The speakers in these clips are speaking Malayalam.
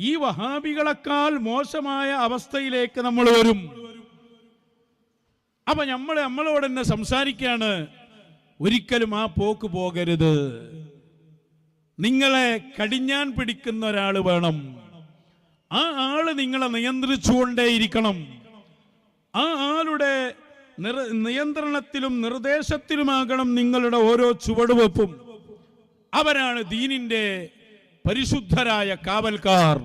ഈ വഹാബികളെക്കാൾ മോശമായ അവസ്ഥയിലേക്ക് നമ്മൾ വരും. അപ്പൊ നമ്മളോട് തന്നെ സംസാരിക്കാണ്, ഒരിക്കലും ആ പോക്ക് പോകരുത്. നിങ്ങളെ കടിഞ്ഞാൻ പിടിക്കുന്ന ഒരാൾ വേണം. ആ ആള് നിങ്ങളെ നിയന്ത്രിച്ചുകൊണ്ടേയിരിക്കണം. ആ ആളുടെ നിയന്ത്രണത്തിലും നിർദ്ദേശത്തിലുമാകണം നിങ്ങളുടെ ഓരോ ചുവടുവെപ്പും. അവരാണ് ദീനിന്റെ പരിശുദ്ധരായ കാവൽക്കാർ.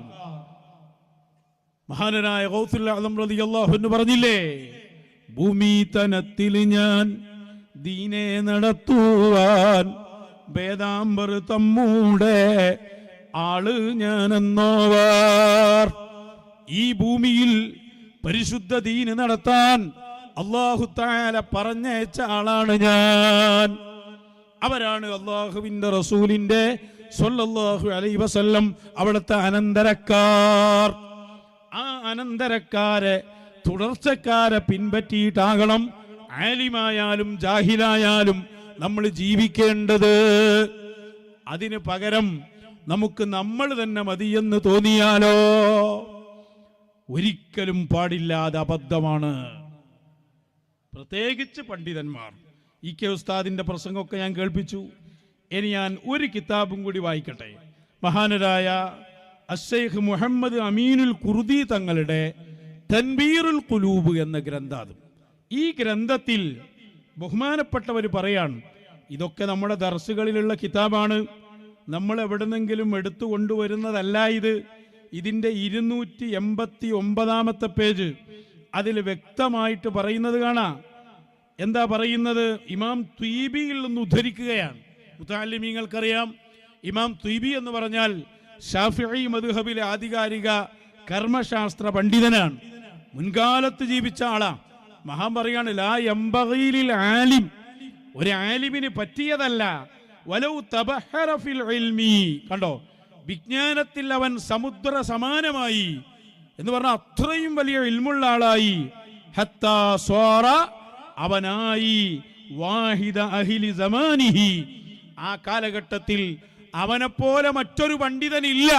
മഹാനായ ഗൗസുൽ ആദം റളിയല്ലാഹു അൻഹു പറഞ്ഞില്ലേ, ഭൂമി തനത്തിൽ ഞാൻ ദീനെ നടത്തുവാൻ വേദാംബർ തമ്മൂടെ ആള് ഞാനെന്നോവാർ. ഈ ഭൂമിയിൽ പരിശുദ്ധ ദീന് നടത്താൻ അല്ലാഹു തആല പറഞ്ഞയച്ച ആളാണ് ഞാൻ. അവരാണ് അല്ലാഹുവിന്റെ റസൂലിന്റെ സ്വല്ലല്ലാഹു അലൈഹി വസല്ലം അവിടുത്തെ അനന്തരക്കാർ. ആ അനന്തരക്കാരെ തുടർച്ചക്കാരെ പിൻപറ്റിയിട്ടാകണം ആലിമായാലും ജാഹിലായാലും നമ്മൾ ജീവിക്കേണ്ടത്. അതിന് പകരം നമുക്ക് നമ്മൾ തന്നെ മതിയെന്ന് തോന്നിയാലോ ഒരിക്കലും പാടില്ലാതെ അബദ്ധമാണ്. പ്രത്യേകിച്ച് പണ്ഡിതന്മാർ. ഇ.കെ. ഉസ്താദിന്റെ പ്രസംഗമൊക്കെ ഞാൻ കേൾപ്പിച്ചു. ഇനി ഞാൻ ഒരു കിതാബും കൂടി വായിക്കട്ടെ. മഹാനരായ അശ്ശൈഖ് മുഹമ്മദ് അമീനുൽ ഖുർദി തങ്ങളുടെ തൻബീറുൽ ഖുലൂബ് എന്ന ഗ്രന്ഥം. ഈ ഗ്രന്ഥത്തിൽ ബഹുമാനപ്പെട്ടവർ പറയാണ്, ഇതൊക്കെ നമ്മുടെ ദർസുകളിലുള്ള കിതാബാണ്, നമ്മൾ എവിടെന്നെങ്കിലും എടുത്തു കൊണ്ടുവരുന്നതല്ല ഇത്. ഇതിൻ്റെ 289 പേജ് അതിൽ വ്യക്തമായിട്ട് പറയുന്നത് കാണാം. എന്താ പറയുന്നത്? ഇമാം ത്വീബിയിൽ നിന്ന് ഉദ്ധരിക്കുകയാണ്. മുതഅല്ലിമീങ്ങൾക്കറിയാം, ഇമാം ത്വീബി എന്ന് പറഞ്ഞാൽ ശാഫിഈ മദ്ഹബിലെ ആധികാരിക കർമ്മശാസ്ത്ര പണ്ഡിതനാണ്. മുൻകാലത്ത് ജീവിച്ച ആളാണ്. മഹാൻ പറയാണ്, ലാ യംബഗീലിൽ ആലിം, ഒരു ആലിമിന് പറ്റിയതല്ല, വലൗ തബഹറ ഫിൽ ഇൽമി, കണ്ടോ, വിജ്ഞാനത്തിൽ അവൻ സമുദ്ര സമാനമായി എന്ന് പറഞ്ഞാൽ അത്രയും വലിയ ഇൽമുള്ള ആളായി, ഹത്താ സ്വാറ, അവനായി, വാഹിദ അഹ്ലി സമാനിഹി, ആ കാലഘട്ടത്തിൽ അവനെപ്പോലെ മറ്റൊരു പണ്ഡിതനില്ല.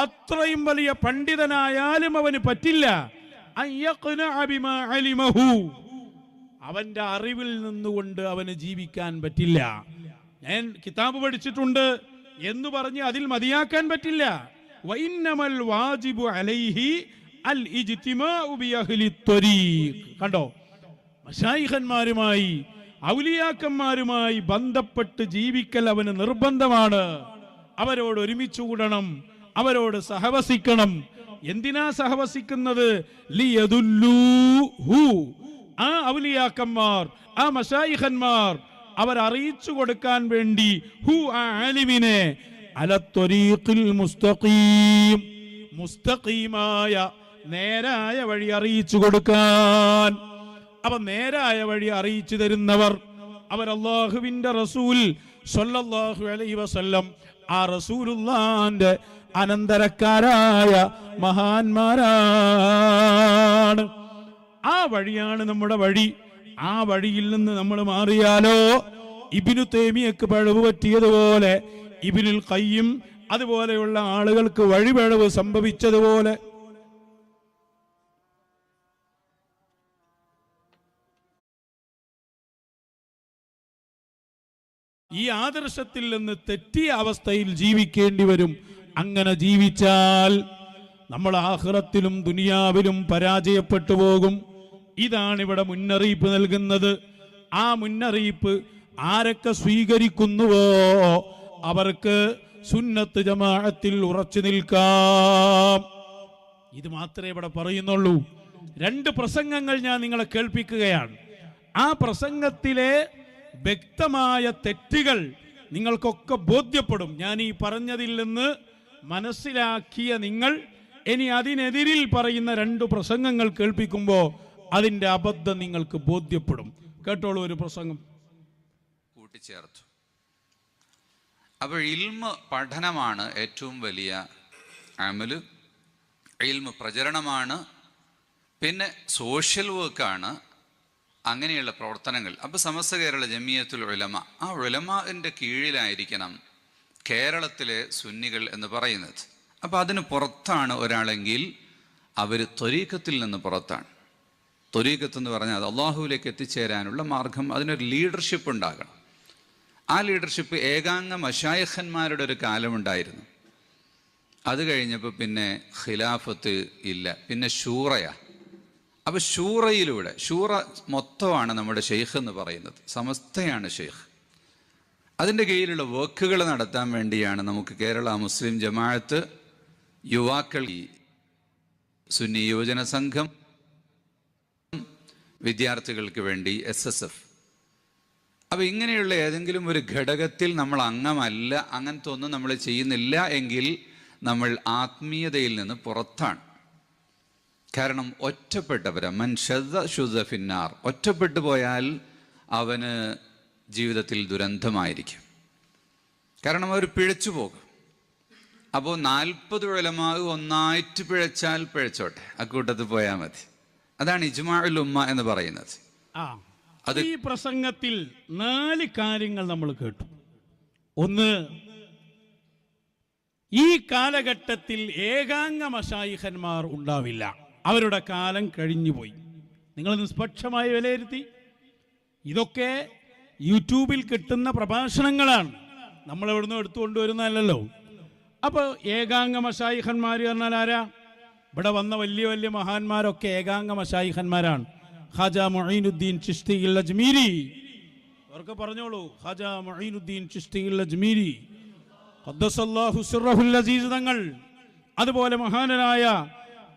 അത്രയും വലിയ പണ്ഡിതനായാലും അവന് പറ്റില്ല അവന്റെ അറിവിൽ നിന്നുകൊണ്ട് അവന് ജീവിക്കാൻ പറ്റില്ല. ഞാൻ കിതാബ് പഠിച്ചിട്ടുണ്ട് എന്ന് പറഞ്ഞ് അതിൽ മതിയാക്കാൻ പറ്റില്ല. വഇന്നമൽ വാജിബു അലൈഹി അൽ ഇജ്തിമാഉ ബി അഹ്ലി ത്വരീഖ്, കണ്ടോ, മശായിഖന്മാരുമായി ഔലിയാക്കന്മാരുമായി ബന്ധപ്പെട്ട് ജീവിക്കൽ അവന് നിർബന്ധമാണ്. അവരോട് ഒരുമിച്ച് കൂടണം, അവരോട് സഹവസിക്കണം. എന്തിനാ സഹവസിക്കുന്നത്? ലിയദുല്ലൂഹു, ആ ഔലിയാക്കന്മാർ, ആ മശായിഖന്മാർ അവരറിയിച്ചു കൊടുക്കാൻ വേണ്ടി, ഹു, ആ ആലിമിനെ, അലത്വരീഖിൽ മുസ്തഖീം, മുസ്തഖീമായ നേരായ വഴി അറിയിച്ചു കൊടുക്കാൻ. അവ നേരായ വഴി അറിയിച്ചു തരുന്നവർ അവർ അല്ലാഹുവിന്റെ റസൂൽ സ്വല്ലല്ലാഹു അലൈഹി വസല്ലം, ആ റസൂലുള്ളാഹിന്റെ അനന്തരക്കാരായ മഹാന്മാരാണ്. ആ വഴിയാണ് നമ്മുടെ വഴി. ആ വഴിയിൽ നിന്ന് നമ്മൾ മാറിയാലോ ഇബ്നു തൈമിയക്ക് പിഴവ് പറ്റിയതുപോലെ, ഇബ്നുൽ ഖയ്യിം അതുപോലെയുള്ള ആളുകൾക്ക് വഴിപിഴവ് സംഭവിച്ചതുപോലെ ഈ ആദർശത്തിൽ നിന്ന് തെറ്റിയ അവസ്ഥയിൽ ജീവിക്കേണ്ടി വരും. അങ്ങനെ ജീവിച്ചാൽ നമ്മൾ ആഖിറത്തിലും ദുനിയാവിലും പരാജയപ്പെട്ടു പോകും. ഇതാണ് ഇവിടെ മുന്നറിയിപ്പ് നൽകുന്നത്. ആ മുന്നറിയിപ്പ് ആരൊക്കെ സ്വീകരിക്കുന്നുവോ അവർക്ക് സുന്നത്ത് ജമാഅത്തിൽ ഉറച്ചു നിൽക്കാം. ഇത് മാത്രമേ ഇവിടെ പറയുന്നുള്ളൂ. 2 പ്രസംഗങ്ങൾ ഞാൻ നിങ്ങളെ കേൾപ്പിക്കുകയാണ്. ആ പ്രസംഗത്തിലെ വ്യക്തമായ തെറ്റുകൾ നിങ്ങൾക്കൊക്കെ ബോധ്യപ്പെടും. ഞാൻ ഈ പറഞ്ഞതിൽ നിന്ന് മനസ്സിലാക്കിയ നിങ്ങൾ ഇനി അതിനെതിരിൽ പറയുന്ന 2 പ്രസംഗങ്ങൾ കേൾപ്പിക്കുമ്പോൾ അതിൻ്റെ അബദ്ധം നിങ്ങൾക്ക് ബോധ്യപ്പെടും. കേട്ടോളൂ ഒരു പ്രസംഗം കൂട്ടിച്ചേർത്തു. അപ്പോൾ ഇൽമ് പഠനമാണ് ഏറ്റവും വലിയ അമല്, ഇൽമ് പ്രചരണമാണ്, പിന്നെ സോഷ്യൽ വർക്കാണ്, അങ്ങനെയുള്ള പ്രവർത്തനങ്ങൾ. അപ്പോൾ സമസ്ത കേരള ജമിയത്തുൽ ഉലമ, ആ ഉലമാൻ്റെ കീഴിലായിരിക്കണം കേരളത്തിലെ സുന്നികൾ എന്ന് പറയുന്നത്. അപ്പം അതിന് പുറത്താണ് ഒരാളെങ്കിൽ അവർ ത്വരീഖത്തിൽ നിന്ന് പുറത്താണ്. ത്വരീഖത്ത് എന്ന് പറഞ്ഞാൽ അത് അള്ളാഹുവിലേക്ക് എത്തിച്ചേരാനുള്ള മാർഗം, അതിനൊരു ലീഡർഷിപ്പ് ഉണ്ടാകണം. ആ ലീഡർഷിപ്പ് ഏകാംഗ മശായിഖന്മാരുടെ ഒരു കാലമുണ്ടായിരുന്നു. അത് കഴിഞ്ഞപ്പോൾ പിന്നെ ഖിലാഫത്ത് ഇല്ല, പിന്നെ ഷൂറയാ. അപ്പോൾ ഷൂറയിലൂടെ, ഷൂറ മൊത്തമാണ് നമ്മുടെ ഷെയ്ഖ് എന്ന് പറയുന്നത്, സമസ്തയാണ് ഷെയ്ഖ്. അതിൻ്റെ കീഴിലുള്ള വർക്കുകൾ നടത്താൻ വേണ്ടിയാണ് നമുക്ക് കേരള മുസ്ലിം ജമാഅത്ത് യുവാക്കൾ, സുന്നി യുവജന സംഘം, വിദ്യാർത്ഥികൾക്ക് വേണ്ടി SSF. അപ്പോൾ ഇങ്ങനെയുള്ള ഏതെങ്കിലും ഒരു ഘടകത്തിൽ നമ്മൾ അംഗമല്ല, അങ്ങനത്തെ ഒന്നും നമ്മൾ ചെയ്യുന്നില്ല എങ്കിൽ നമ്മൾ ആത്മീയതയിൽ നിന്ന് പുറത്താണ്. കാരണം ഒറ്റപ്പെട്ടവരാ, മൻ ശുദ്ധ ഫിന്നാർ, ഒറ്റപ്പെട്ടു പോയാൽ അവന് ജീവിതത്തിൽ ദുരന്തമായിരിക്കും. കാരണം അവർ പിഴച്ചു പോകും. അപ്പോൾ 40 ഉലമാവ് ഒന്നായിട്ട് പിഴച്ചാൽ പിഴച്ചോട്ടെ, അക്കൂട്ടത്തിൽ പോയാൽ മതി. അതാണ് ഇജ്മാഉൽ ഉമ്മ എന്ന് പറയുന്നത്. ഈ പ്രസംഗത്തിൽ 4 കാര്യങ്ങൾ നമ്മൾ കേട്ടു. ഒന്ന്, ഈ കാലഘട്ടത്തിൽ ഏകാംഗ മശായിഖന്മാർ ഉണ്ടാവില്ല, അവരുടെ കാലം കഴിഞ്ഞുപോയി. നിങ്ങൾ നിഷ്പക്ഷമായി വിലയിരുത്തി. ഇതൊക്കെ യൂട്യൂബിൽ കിട്ടുന്ന പ്രഭാഷണങ്ങളാണ്, നമ്മൾ എവിടുന്ന് എടുത്തുകൊണ്ടുവരുന്നതല്ലോ. അപ്പോൾ ഏകാംഗ മശായിഖന്മാർ പറഞ്ഞാൽ ആരാ? ഇവിടെ വന്ന വലിയ വലിയ മഹാന്മാരൊക്കെ ഏകാംഗ മശായിഖന്മാരാണ്. ഖാജ മുഈനുദ്ദീൻ ചിശ്തി അജ്മീരി, അവർക്ക് പറഞ്ഞോളൂ, ഖാജ മുഈനുദ്ദീൻ ചിശ്തി അജ്മീരി ഖദ്ദസല്ലാഹു സിർറഹുൽ അസീസ് തങ്ങൾ, അതുപോലെ മഹാനരായ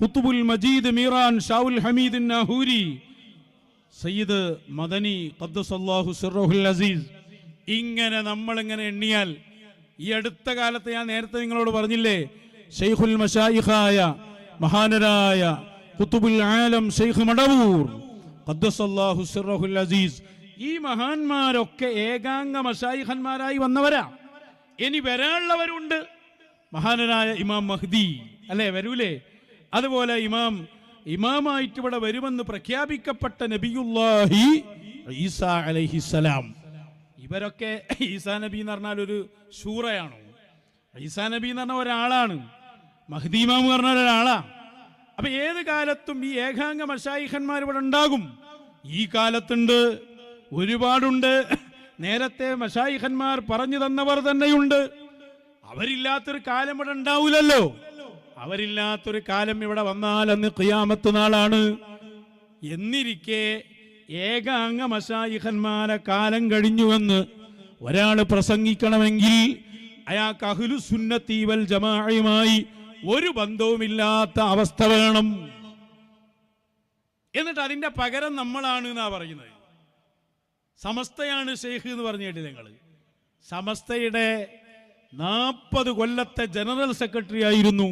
ഖുത്ബുൽ മജീദ് മീറാൻ ഷാഉൽ ഹമീദ് നാഹൂരി, സയ്യിദ് മദനി ഖദ്ദസല്ലാഹു സിർറഹുൽ അസീസ്. ഇങ്ങനെ നമ്മളിങ്ങനെ എണ്ണിയാൽ, ഈ അടുത്ത കാലത്ത് ഞാൻ നേരത്തെ നിങ്ങളോട് പറഞ്ഞില്ലേ, ശൈഖുൽ മശായിഖായ മഹാനരായ ഖുത്ബുൽ ആലം ശൈഖ് മടവൂർ ഖദ്ദസല്ലാഹു സിർറഹുൽ അസീസ്, ഈ മഹാന്മാരൊക്കെ ഏകാംഗ മശായിഖന്മാരായി വന്നവരാ. ഇനി വരാനുള്ളവരുണ്ട്. മഹാനരായ ഇമാം മഹ്ദി അല്ലേ, വരൂലേ? അതുപോലെ ഇമാമായിട്ട് ഇവിടെ വരുമെന്ന് പ്രഖ്യാപിക്കപ്പെട്ട നബിയുല്ലാഹി ഈസാ അലൈഹിസ്സലാം. ഇവരൊക്കെ, ഈസാ നബി എന്ന് പറഞ്ഞാൽ ഒരു ശൂറയാണോ? ഈസാ നബി എന്ന് പറഞ്ഞ ഒരാളാണ്, മഹ്ദി ഇമാം എന്ന് പറഞ്ഞ ഒരാളാ. അപ്പൊ ഏത് കാലത്തും ഈ ഏകാംഗ മശായിഖന്മാർ ഇവിടെ ഉണ്ടാകും. ഈ കാലത്തുണ്ട്, ഒരുപാടുണ്ട്. നേരത്തെ മശായിഖന്മാർ പറഞ്ഞു തന്നവർ തന്നെയുണ്ട്. അവരില്ലാത്തൊരു കാലം ഇവിടെ ഉണ്ടാവൂലല്ലോ. അവരില്ലാത്തൊരു കാലം ഇവിടെ വന്നാൽ അന്ന് ഖിയാമത്ത് നാളാണ്. എന്നിരിക്കെ ഏകാംഗ മശായിഖന്മാരെ കാലം കഴിഞ്ഞുവെന്ന് ഒരാൾ പ്രസംഗിക്കണമെങ്കിൽ അയാൾക്ക് അഹ്ലു സുന്നത്തി വൽ ജമാഅയുമായി ഒരു ബന്ധവുമില്ലാത്ത അവസ്ഥ വേണം. എന്നിട്ട് അതിന്റെ പകരം നമ്മളാണ് എന്നാ പറയുന്നത്. സമസ്തയാണ് ഷെയ്ഖ് എന്ന് പറഞ്ഞു കേട്ടില്ല നിങ്ങൾ? സമസ്തയുടെ 40 കൊല്ലത്തെ ജനറൽ സെക്രട്ടറി ആയിരുന്നു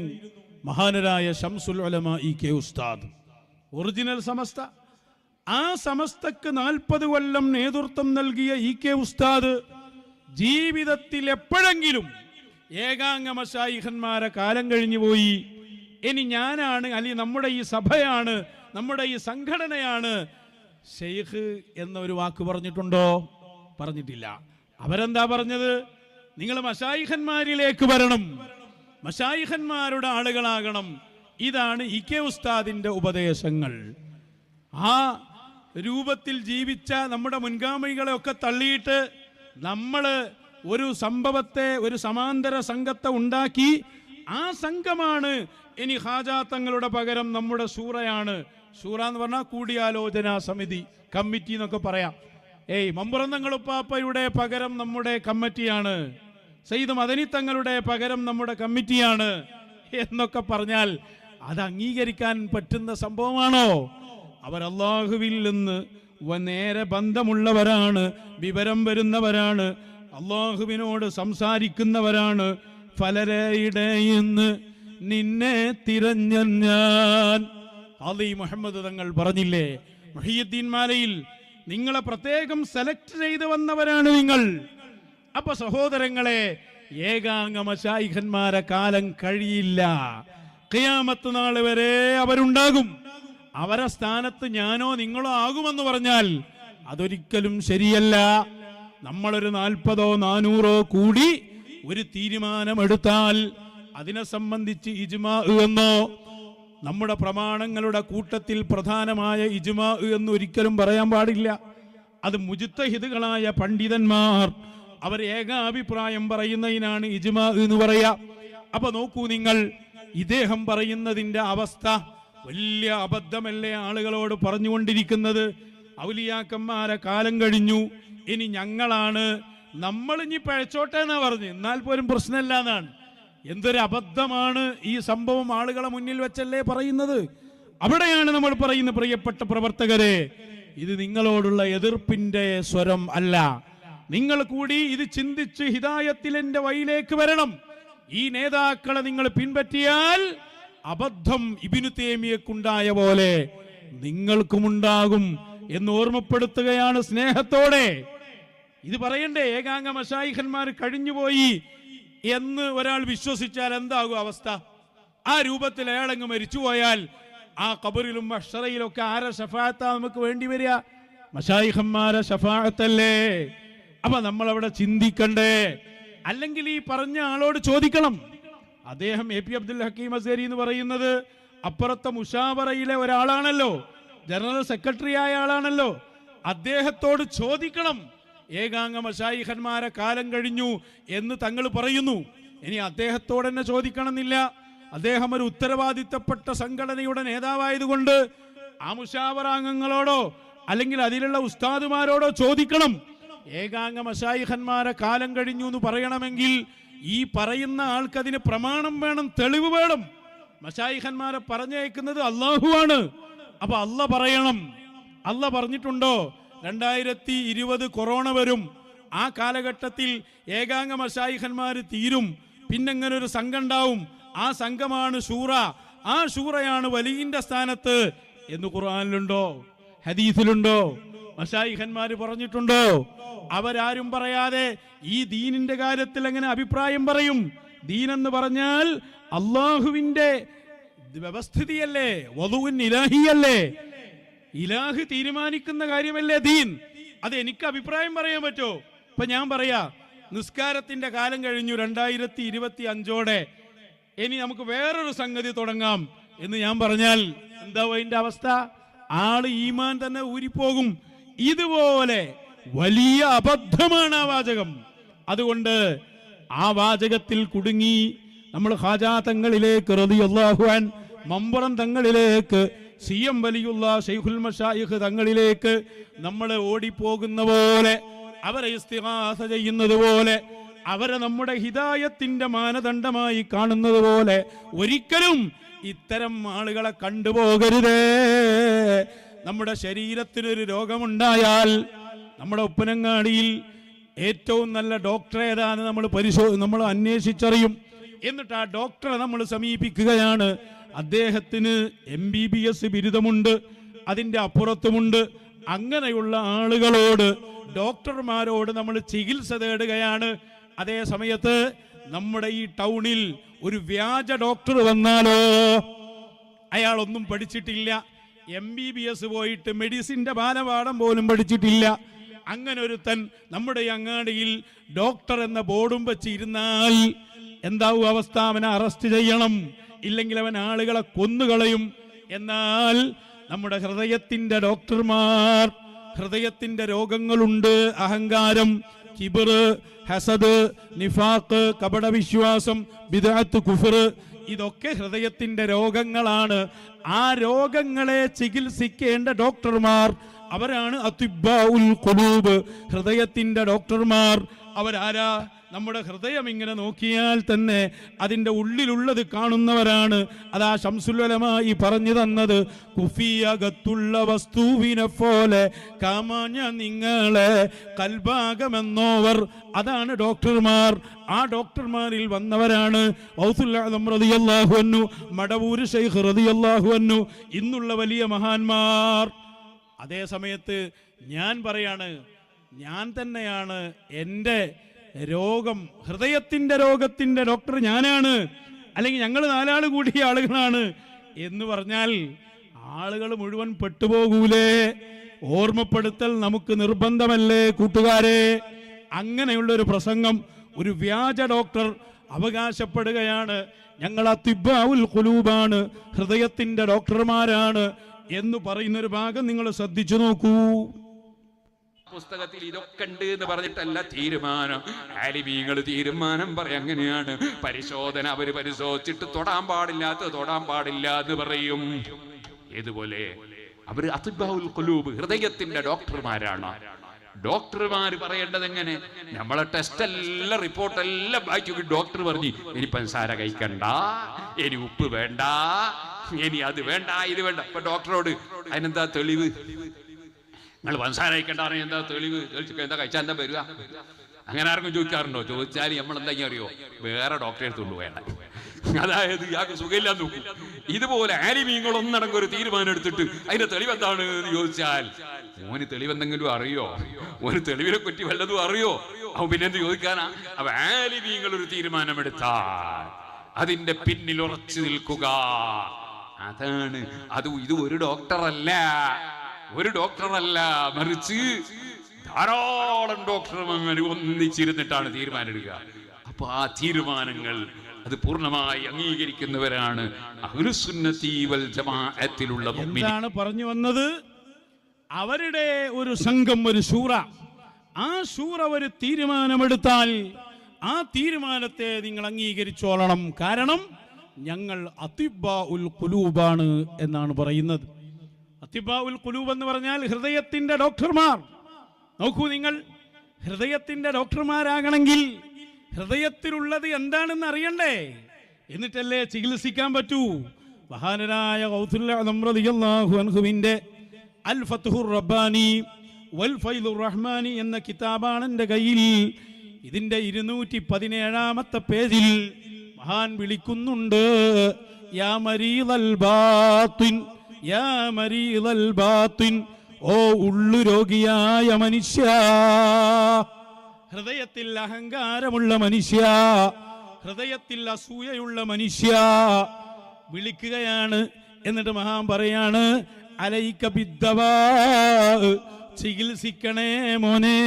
മഹാനരായ ശംസുൽ ഉലമ ഇ.കെ. ഉസ്താദ്, ഒറിജിനൽ സമസ്ത. ആ സമസ്തക്ക് 40 കൊല്ലം നേതൃത്വം നൽകിയ ഇ.കെ. ഉസ്താദ് ജീവിതത്തിൽ എപ്പോഴെങ്കിലും ഏകാംഗ മശായിഖന്മാരെ കാലം കഴിഞ്ഞു പോയി, ഇനി ഞാനാണ്, അല്ലെങ്കിൽ നമ്മുടെ ഈ സഭയാണ്, നമ്മുടെ ഈ സംഘടനയാണ് ഷെയ്ഖ് എന്നൊരു വാക്ക് പറഞ്ഞിട്ടുണ്ടോ? പറഞ്ഞിട്ടില്ല. അവരെന്താ പറഞ്ഞത്? നിങ്ങൾ മശായിഖന്മാരിലേക്ക് വരണം, മശായിഖന്മാരുടെ ആളുകളാകണം. ഇതാണ് ഇ.കെ. ഉസ്താദിന്റെ ഉപദേശങ്ങൾ. ആ രൂപത്തിൽ ജീവിച്ച നമ്മുടെ മുൻഗാമികളെ ഒക്കെ തള്ളിയിട്ട് നമ്മൾ ഒരു സംഭവത്തെ, ഒരു സമാന്തര സംഘത്തെ ഉണ്ടാക്കി, ആ സംഘമാണ് ഇനി ഖാജാ തങ്ങളുടെ പകരം നമ്മുടെ ശൂറയാണ്. ശൂറ എന്ന് പറഞ്ഞാൽ കൂടിയാലോചനാ സമിതി, കമ്മിറ്റി എന്നൊക്കെ പറയാം. മമ്പുറം തങ്ങളുപ്പാപ്പയുടെ പകരം നമ്മുടെ കമ്മിറ്റിയാണ്, സയ്യിദ് മദനി തങ്ങളുടെ പകരം നമ്മുടെ കമ്മിറ്റിയാണ് എന്നൊക്കെ പറഞ്ഞാൽ അത് അംഗീകരിക്കാൻ പറ്റുന്ന സംഭവമാണോ? അവർ അല്ലാഹുവിൽ നിന്ന് നേരെ ബന്ധമുള്ളവരാണ്, വിവരം വരുന്നവരാണ്, അല്ലാഹുവിനോട് സംസാരിക്കുന്നവരാണ്. ഫലരയിടയിന്ന് നിന്നെ തിരഞ്ഞ ഞാൻ, അലി മുഹമ്മദ് തങ്ങൾ പറഞ്ഞില്ലേ മുഹിയുദ്ദീൻ മാലയിൽ, നിങ്ങളെ പ്രത്യേകം സെലക്ട് ചെയ്ത് വന്നവരാണ് നിങ്ങൾ. അപ്പൊ സഹോദരങ്ങളെ, ഏകാംഗ മശായിഖന്മാരെ കാലം കഴിയില്ല. ഖിയാമത്ത് നാൾ വരെ അവരുണ്ടാകും. അവരെ സ്ഥാനത്ത് ഞാനോ നിങ്ങളോ ആകുമെന്ന് പറഞ്ഞാൽ അതൊരിക്കലും ശരിയല്ല. നമ്മളൊരു 40ഓ 400ഓ കൂടി ഒരു തീരുമാനമെടുത്താൽ അതിനെ സംബന്ധിച്ച് ഇജ്മാ എന്നോ നമ്മുടെ പ്രമാണങ്ങളുടെ കൂട്ടത്തിൽ പ്രധാനമായ ഇജ്മാ എന്ന് ഒരിക്കലും പറയാൻ പാടില്ല. അത് മുജ്തഹിദുകളായ പണ്ഡിതന്മാർ അവർ ഏകാഭിപ്രായം പറയുന്നതിനാണ് ഇജ്മാ എന്ന് പറയാ. അപ്പൊ നോക്കൂ നിങ്ങൾ, ഇദ്ദേഹം പറയുന്നതിന്റെ അവസ്ഥ വലിയ അബദ്ധമല്ലേ ആളുകളോട് പറഞ്ഞുകൊണ്ടിരിക്കുന്നത്? ഔലിയാക്കന്മാരെ കാലം കഴിഞ്ഞു, ഇനി ഞങ്ങളാണ്, നമ്മൾ ഇനി പഴച്ചോട്ടെ എന്നാ പറഞ്ഞു, എന്നാൽ പോലും പ്രശ്നമില്ല എന്നാണ്. എന്തൊരു അബദ്ധമാണ് ഈ സംഭവം ആളുകളെ മുന്നിൽ വെച്ചല്ലേ പറയുന്നത്. അവിടെയാണ് നമ്മൾ പറയുന്നത്, പ്രിയപ്പെട്ട പ്രവർത്തകരെ, ഇത് നിങ്ങളോടുള്ള എതിർപ്പിന്റെ സ്വരം അല്ല. നിങ്ങൾ കൂടി ഇത് ചിന്തിച്ച് ഹിദായത്തിന്റെ വഴിയിലേക്ക് വരണം. ഈ നേതാക്കളെ നിങ്ങൾ പിൻപറ്റിയാൽ അബദ്ധം ഇബ്നു തൈമിയക്കുണ്ടായ പോലെ നിങ്ങൾക്കുമുണ്ടാകും എന്ന് ഓർമ്മപ്പെടുത്തുകയാണ് സ്നേഹത്തോടെ. ഇത് പറയണ്ടേ? ഏകാംഗ മശായിഖന്മാർ കഴിഞ്ഞുപോയി എന്ന് ഒരാൾ വിശ്വസിച്ചാൽ എന്താകും അവസ്ഥ? ആ രൂപത്തിൽ അയാളങ്ങ് മരിച്ചുപോയാൽ ആ ഖബറിലും മഹ്ശറയിലും ഒക്കെ ആരെ ശഫാഅത്താ നമുക്ക് വേണ്ടി വരിക? മശായിഖന്മാരെ ശഫാഅത്തല്ലേ. അപ്പൊ നമ്മൾ അവിടെ ചിന്തിക്കണ്ടേ? അല്ലെങ്കിൽ ഈ പറഞ്ഞ ആളോട് ചോദിക്കണം. അദ്ദേഹം എ പി അബ്ദുൽ ഹക്കീം അസ്ഹരി എന്ന് പറയുന്നത് അപ്പുറത്തെ മുഷാവറയിലെ ഒരാളാണല്ലോ, ജനറൽ സെക്രട്ടറി ആയ ആളാണല്ലോ. അദ്ദേഹത്തോട് ചോദിക്കണം. ഏകാംഗ മശായിഖന്മാരെ കാലം കഴിഞ്ഞു എന്ന് തങ്ങൾ പറയുന്നു. ഇനി അദ്ദേഹത്തോട് തന്നെ ചോദിക്കണമെന്നില്ല. അദ്ദേഹം ഒരു ഉത്തരവാദിത്തപ്പെട്ട സംഘടനയുടെ നേതാവായതുകൊണ്ട് ആ മുഷാവറാംഗങ്ങളോടോ അല്ലെങ്കിൽ അതിലുള്ള ഉസ്താദുമാരോടോ ചോദിക്കണം. ഏകാംഗ മശായിഖന്മാരെ കാലം കഴിഞ്ഞു എന്ന് പറയണമെങ്കിൽ ഈ പറയുന്ന ആൾക്കതിന് പ്രമാണം വേണം, തെളിവ് വേണം. മശായിഖന്മാരെ പറഞ്ഞയക്കുന്നത് അള്ളാഹുവാണ്. അപ്പൊ അല്ല പറയണം. അല്ല പറഞ്ഞിട്ടുണ്ടോ 2020 കൊറോണ വരും, ആ കാലഘട്ടത്തിൽ ഏകാംഗ മശായിഖന്മാർ തീരും, പിന്നെങ്ങനെ ഒരു സംഘം ഉണ്ടാവും, ആ സംഘമാണ് ഷൂറ, ആ ഷൂറയാണ് വലിയിന്റെ സ്ഥാനത്ത് എന്ന് ഖുർആനിലുണ്ടോ? ഹദീസിലുണ്ടോ? മശായിഖന്മാർ പറഞ്ഞിട്ടുണ്ടോ? അവരാരും പറയാതെ ഈ ദീനിന്റെ കാര്യത്തിൽ എങ്ങനെ അഭിപ്രായം പറയും? ദീനെന്ന് പറഞ്ഞാൽ അള്ളാഹുവിന്റെ വ്യവസ്ഥിതിയല്ലേ, വദുഉൻ ഇലാഹിയല്ലേ, ഇലാഹ് തീരുമാനിക്കുന്ന കാര്യമല്ലേ ദീൻ. അത് എനിക്ക് അഭിപ്രായം പറയാൻ പറ്റുമോ? ഇപ്പൊ ഞാൻ പറയാ, നിസ്കാരത്തിന്റെ കാലം കഴിഞ്ഞു 2025ഓടെ, ഇനി നമുക്ക് വേറൊരു സംഗതി തുടങ്ങാം എന്ന് ഞാൻ പറഞ്ഞാൽ എന്താവും അതിന്റെ അവസ്ഥ? ആള് ഈമാൻ തന്നെ ഊരിപ്പോകും. ഇതുപോലെ വലിയ അബദ്ധമാണ് ആ വാചകം. അതുകൊണ്ട് ആ വാചകത്തിൽ കുടുങ്ങി നമ്മൾ ഖാജാ തങ്ങളിലേക്ക് റളിയല്ലാഹു അൻ, മമ്പുറം തങ്ങളിലേക്ക്, സിയം വലിയുള്ള ശൈഖുൽ മശായിഖ് തങ്ങളിലേക്ക് നമ്മൾ ഓടിപ്പോകുന്ന പോലെ, അവരെ ഇസ്തിഗാസ ചെയ്യുന്നത് പോലെ, അവരെ നമ്മുടെ ഹിദായത്തിന്റെ മാനദണ്ഡമായി കാണുന്നത് പോലെ ഒരിക്കലും ഇത്തരം ആളുകളെ കണ്ടുപോകരുതേ. നമ്മുടെ ശരീരത്തിനൊരു രോഗമുണ്ടായാൽ നമ്മുടെ ഉപ്പനങ്ങാടിയിൽ ഏറ്റവും നല്ല ഡോക്ടർ ഏതാന്ന് നമ്മൾ അന്വേഷിച്ചറിയും. എന്നിട്ട് ആ ഡോക്ടറെ നമ്മൾ സമീപിക്കുകയാണ്. അദ്ദേഹത്തിന് MBBS ബിരുദമുണ്ട്, അതിൻ്റെ അപ്പുറത്തുമുണ്ട്. അങ്ങനെയുള്ള ആളുകളോട്, ഡോക്ടർമാരോട് നമ്മൾ ചികിത്സ തേടുകയാണ്. അതേ സമയത്ത് നമ്മുടെ ഈ ടൗണിൽ ഒരു വ്യാജ ഡോക്ടർ വന്നാലോ? അയാളൊന്നും പഠിച്ചിട്ടില്ല, MBBS പോയിട്ട് മെഡിസിന്റെ ബാലപാഠം പോലും പഠിച്ചിട്ടില്ല. അങ്ങനെ ഒരുത്തൻ നമ്മുടെ ഈ അങ്ങാടിയിൽ ഡോക്ടർ എന്ന ബോർഡും വെച്ച് ഇരുന്നാൽ എന്താവും അവസ്ഥ? അവനെ അറസ്റ്റ് ചെയ്യണം, ഇല്ലെങ്കിൽ അവൻ ആളുകളെ കൊന്നുകളയും. എന്നാൽ നമ്മുടെ ഹൃദയത്തിന്റെ ഡോക്ടർമാർ, ഹൃദയത്തിന്റെ രോഗങ്ങളുണ്ട്, അഹങ്കാരം, കിബർ, ഹസദ്, നിഫാഖ്, കപടവിശ്വാസം, ബിദ്അത്ത്, കുഫർ, ഇതൊക്കെ ഹൃദയത്തിന്റെ രോഗങ്ങളാണ്. ആ രോഗങ്ങളെ ചികിത്സിക്കേണ്ട ഡോക്ടർമാർ അവരാണ് അത്തിബ്ബാഉൽ ഖുലൂബ്, ഹൃദയത്തിന്റെ ഡോക്ടർമാർ. അവരാരാ? നമ്മുടെ ഹൃദയം ഇങ്ങനെ നോക്കിയാൽ തന്നെ അതിൻ്റെ ഉള്ളിലുള്ളത് കാണുന്നവരാണ്. അതാ ശംസുൽ ഉലമാ ഈ പറഞ്ഞു തന്നത്, കുഫിയകത്തുള്ള വസ്തുവിനെ പോലെ കാമാഞ്ഞ നിങ്ങളെ കൽഭാഗമെന്നോവർ. അതാണ് ഡോക്ടർമാർ. ആ ഡോക്ടർമാരിൽ വന്നവരാണ് ഔസുൽ ആദം റളിയല്ലാഹു അൻഹു, മടവൂര് ശൈഖ് റളിയല്ലാഹു അൻഹു, ഇന്നുള്ള വലിയ മഹാന്മാർ. അതേ സമയത്ത് ഞാൻ പറയാണ്, ഞാൻ തന്നെയാണ് എൻ്റെ രോഗം, ഹൃദയത്തിന്റെ രോഗത്തിന്റെ ഡോക്ടർ ഞാനാണ്, അല്ലെങ്കിൽ ഞങ്ങൾ 4 ആൾ കൂടിയ ആളുകളാണ് എന്ന് പറഞ്ഞാൽ ആളുകൾ മുഴുവൻ പെട്ടുപോകൂലേ? ഓർമ്മപ്പെടുത്തൽ നമുക്ക് നിർബന്ധമല്ലേ കൂട്ടുകാരെ? അങ്ങനെയുള്ള ഒരു പ്രസംഗം ഒരു വ്യാജ ഡോക്ടർ അവകാശപ്പെടുകയാണ്, ഞങ്ങൾ അത്തിബ്ബാഉൽ ഖുലൂബാണ്, ഹൃദയത്തിന്റെ ഡോക്ടർമാരാണ് എന്ന് പറയുന്നൊരു ഭാഗം നിങ്ങൾ ശ്രദ്ധിച്ചു നോക്കൂ. പുസ്തകത്തിൽ ഇതൊക്കെ ഉണ്ട് എന്ന് പറഞ്ഞിട്ടല്ല തീരുമാനം. ആലിമീങ്ങൾ തീരുമാനം പറയും അങ്ങനെയാണ്. പരിശോധന അവര് പരിശോധിച്ചിട്ട് തൊടാൻ പാടില്ല എന്ന് പറയും. ഏതുപോലെ അവര് അത്ബാഉൽ ഖുലൂബ്, ഹൃദയത്തിന്റെ ഡോക്ടർമാരാണ്. ഡോക്ടർമാർ പറയേണ്ടത് എങ്ങനെ? നമ്മളെ ടെസ്റ്റ് എല്ലാം റിപ്പോർട്ട് എല്ലാം ബാക്കി ഡോക്ടർ പറഞ്ഞു ഇനി പഞ്ചസാര കഴിക്കണ്ട, ഇനി ഉപ്പ് വേണ്ട, ഇനി അത് വേണ്ട, ഇത് വേണ്ട. ഇപ്പൊ ഡോക്ടറോട് അതിനെന്താ തെളിവ്? നിങ്ങൾ പഞ്ചസാര കഴിക്കണ്ട എന്താ തെളിവ്? എന്താ കഴിച്ചാൽ എന്താ വരിക? അങ്ങനെ ആർക്കും ചോദിക്കാറുണ്ടോ? ചോദിച്ചാൽ നമ്മൾ എന്താ അറിയോ, വേറെ ഡോക്ടറെ അടുത്തുള്ളൂ വേണ്ട. അതായത് ഇയാൾക്ക് സുഖമില്ലാന്ന് നോക്കും. ഇതുപോലെ ആലിമീങ്ങൾ ഒന്നടങ്കം ഒരു തീരുമാനം എടുത്തിട്ട് അതിന്റെ തെളിവ് എന്താണ് എന്ന് ചോദിച്ചാൽ മോന് തെളിവെന്തെങ്കിലും അറിയോ? ഒരു തെളിവിനെ പറ്റി വല്ലതും അറിയോ? അവൻ പിന്നെന്ത് ചോദിക്കാനാ? അവ ആലിമീങ്ങൾ ഒരു തീരുമാനമെടുത്താൽ അതിന്റെ പിന്നിൽ ഉറച്ചു നിൽക്കുക. അതാണ് ഇത് ഒരു ഡോക്ടറല്ല, മറിച്ച് ധാരാളം ഡോക്ടർമാർ ഒന്നിച്ചിരുന്നിട്ടാണ് തീരുമാനം എടുക്കുക. അപ്പൊ ആ തീരുമാനങ്ങൾ അത് പൂർണ്ണമായി അംഗീകരിക്കുന്നവരാണ് അഹ്ലുസുന്നത്തി വൽ ജമാഅത്തിലുള്ള മുഅ്മിനീൻ. എന്താണ് പറഞ്ഞു വന്നത്? അവരുടെ ഒരു സംഘം, ഒരു ശൂറ, ആ ശൂറ ഒരു തീരുമാനമെടുത്താൽ ആ തീരുമാനത്തെ നിങ്ങൾ അംഗീകരിച്ചോളണം. കാരണം ഞങ്ങൾ അത്തിബ്ബാഉൽ ഖുലൂബാണ് എന്നാണ് പറയുന്നത്. അത്തിബ്ബാഉൽ ഖുലൂബ് എന്ന് പറഞ്ഞാൽ ഹൃദയത്തിന്റെ ഡോക്ടർമാർ. നോക്കൂ, നിങ്ങൾ ഹൃദയത്തിന്റെ ഡോക്ടർമാരാകണമെങ്കിൽ ഹൃദയത്തിലുള്ളത് എന്താണെന്ന് അറിയണ്ടേ? എന്നിട്ടല്ലേ ചികിത്സിക്കാൻ പറ്റൂ. മഹാനരായ ഗൗസുൽ അഅ്ലം റളിയല്ലാഹു അൻഹുവിന്റെ അൽ ഫത്ഹുർ റബ്ബാനി വൽ ഫൈദുർ റഹ്മാനി എന്ന കിതാബാണ് എൻ്റെ കയ്യിൽ. ഇതിന്റെ 217-ാമത്തെ പേജിൽ മഹാൻ വിളിക്കുന്നുണ്ട്, യാ മരീദൽ ബാത്തിൻ, യാ മരീദൽ ബാത്തിൻ, ഓ ഉള്ളു രോഗിയായ മനുഷ്യ, ഹൃദയത്തിൽ അഹങ്കാരമുള്ള മനുഷ്യ, ഹൃദയത്തിൽ അസൂയയുള്ള മനുഷ്യ വിളിക്കുകയാണ്. എന്നിട്ട് മഹാൻ പറയാണ്, അലൈക ബിദ്ദവാ, ചികിത്സിക്കണേ മോനെ.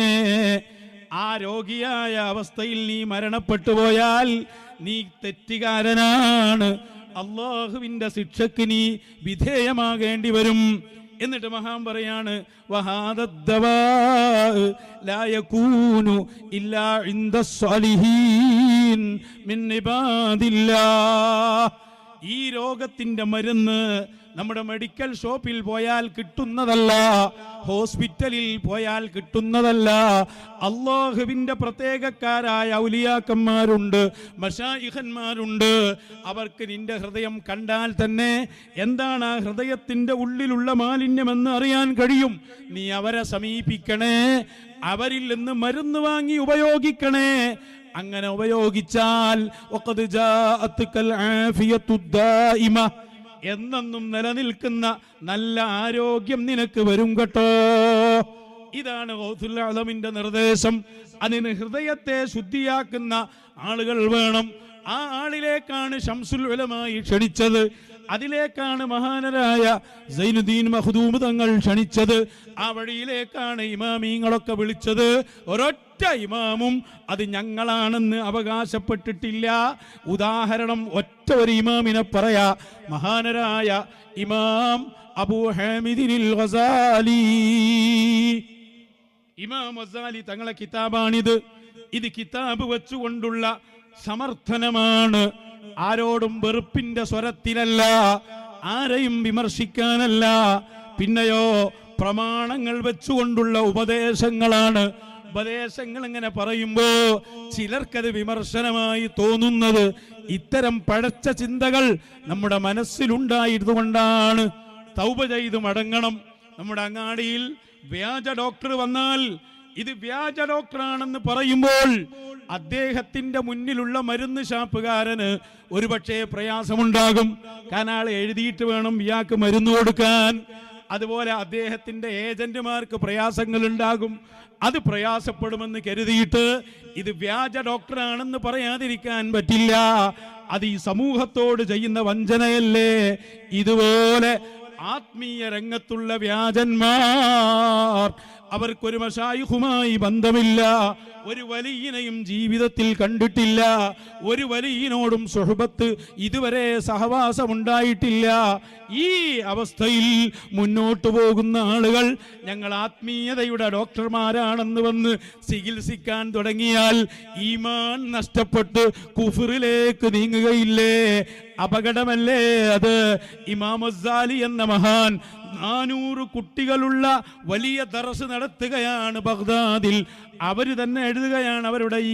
ആ രോഗിയായ അവസ്ഥയിൽ നീ മരണപ്പെട്ടു പോയാൽ നീ തെറ്റുകാരനാണ്, അള്ളാഹുവിന്റെ ശിക്ഷക്ക് നീ വിധേയമാകേണ്ടി വരും. എന്നിട്ട് മഹാൻ പറയാണ്, വഹാദദ്ദവാ ലാ യകൂനു ഇല്ലാ ഇൻദസ്സാലിഹീൻ മിൻ ഇബാദില്ലാഹ്. ഈ രോഗത്തിന്റെ മരുന്ന് നമ്മുടെ മെഡിക്കൽ ഷോപ്പിൽ പോയാൽ കിട്ടുന്നതല്ല, ഹോസ്പിറ്റലിൽ പോയാൽ കിട്ടുന്നതല്ല. അള്ളാഹുവിന്റെ പ്രത്യേകക്കാരായ ഔലിയാക്കന്മാരുണ്ട്, മശായിഖന്മാരുണ്ട്. അവർക്ക് നിന്റെ ഹൃദയം കണ്ടാൽ തന്നെ എന്താണ് ആ ഹൃദയത്തിന്റെ ഉള്ളിലുള്ള മാലിന്യമെന്ന് അറിയാൻ കഴിയും. നീ അവരെ സമീപിക്കണേ, അവരിൽ നിന്ന് മരുന്ന് വാങ്ങി ഉപയോഗിക്കണേ. അങ്ങനെ ഉപയോഗിച്ചാൽ വഖദ് ജാഅത്കൽ ആഫിയത്തുദ് ദായിമ, എന്നെന്നും നിലനിൽക്കുന്ന നല്ല ആരോഗ്യം നിനക്ക് വരും കേട്ടോ. ഇതാണ് ഗൗസുൽ അഅ്ലമിന്റെ നിർദ്ദേശം. അതിന് ഹൃദയത്തെ ശുദ്ധിയാക്കുന്ന ആളുകൾ വേണം. ആ ആളിലേക്കാണ് ശംസുൽ ഉലമായി ക്ഷണിച്ചത്. അതിലേക്കാണ് മഹാനരായ സൈനുദ്ദീൻ മഖ്ദൂം തങ്ങൾ ക്ഷണിച്ചത്. ആ വഴിയിലേക്കാണ് ഇമാമീങ്ങളൊക്കെ വിളിച്ചത്. ഒരൊറ്റ ഇമാമും അത് ഞങ്ങളാണെന്ന് അവകാശപ്പെട്ടിട്ടില്ല. ഉദാഹരണം ഒറ്റ ഒരു ഇമാമിനെ പറയാ, മഹാനരായ ഇമാം അബൂ ഹാമിദിനിൽ ഗസാലി. ഇമാം ഗസാലി തങ്ങളെ കിതാബാണിത്. ഇത് കിതാബ് വെച്ചുകൊണ്ടുള്ള സമർത്ഥനമാണ്. ആരോടും വെറുപ്പിന്റെ സ്വരത്തിലല്ല, ആരെയും വിമർശിക്കാനല്ല, പിന്നെയോ പ്രമാണങ്ങൾ വെച്ചുകൊണ്ടുള്ള ഉപദേശങ്ങളാണ്. ഉപദേശങ്ങൾ എങ്ങനെ പറയുമ്പോ ചിലർക്കത് വിമർശനമായി തോന്നുന്നത് ഇത്തരം പഴച്ച ചിന്തകൾ നമ്മുടെ മനസ്സിലുണ്ടായതുകൊണ്ടാണ്. തൗബ ചെയ്ത് മടങ്ങണം. നമ്മുടെ അങ്ങാടിയിൽ വ്യാജ ഡോക്ടർ വന്നാൽ ഇത് വ്യാജ ഡോക്ടറാണെന്ന് പറയുമ്പോൾ അദ്ദേഹത്തിന്റെ മുന്നിലുള്ള മരുന്ന് ഷാപ്പുകാരന് ഒരുപക്ഷെ പ്രയാസമുണ്ടാകും. കാരണം ആൾ എഴുതിയിട്ട് വേണം ഇയാൾക്ക് മരുന്ന് കൊടുക്കാൻ. അതുപോലെ അദ്ദേഹത്തിന്റെ ഏജന്റുമാർക്ക് പ്രയാസങ്ങൾ ഉണ്ടാകും. അത് പ്രയാസപ്പെടുമെന്ന് കരുതിയിട്ട് ഇത് വ്യാജ ഡോക്ടറാണെന്ന് പറയാതിരിക്കാൻ പറ്റില്ല. അത് ഈ സമൂഹത്തോട് ചെയ്യുന്ന വഞ്ചനയല്ലേ? ഇതുപോലെ ആത്മീയ രംഗത്തുള്ള വ്യാജന്മാർ അവർക്കൊരു മശായിഖുമായി ബന്ധമില്ല, ഒരു വലിയനെയും ജീവിതത്തിൽ കണ്ടിട്ടില്ല, ഒരു വലിയനോടും സുഹബത്ത് ഇതുവരെ സഹവാസമുണ്ടായിട്ടില്ല. ഈ അവസ്ഥയിൽ മുന്നോട്ടു പോകുന്ന ആളുകൾ ഞങ്ങൾ ആത്മീയതയുടെ ഡോക്ടർമാരാണെന്ന് വന്ന് ചികിത്സിക്കാൻ തുടങ്ങിയാൽ ഈമാൻ നഷ്ടപ്പെട്ട് കുഫറിലേക്ക് നീങ്ങുകയില്ലേ? അപകടമല്ലേ അത്? ഇമാം ഗസാലി എന്ന മഹാൻ 400 കുട്ടികളുള്ള വലിയ ദർസ് നടത്തുകയാണ് ബഗ്ദാദിൽ. അവർ തന്നെ എഴുതുകയാണ് അവരുടെ ഈ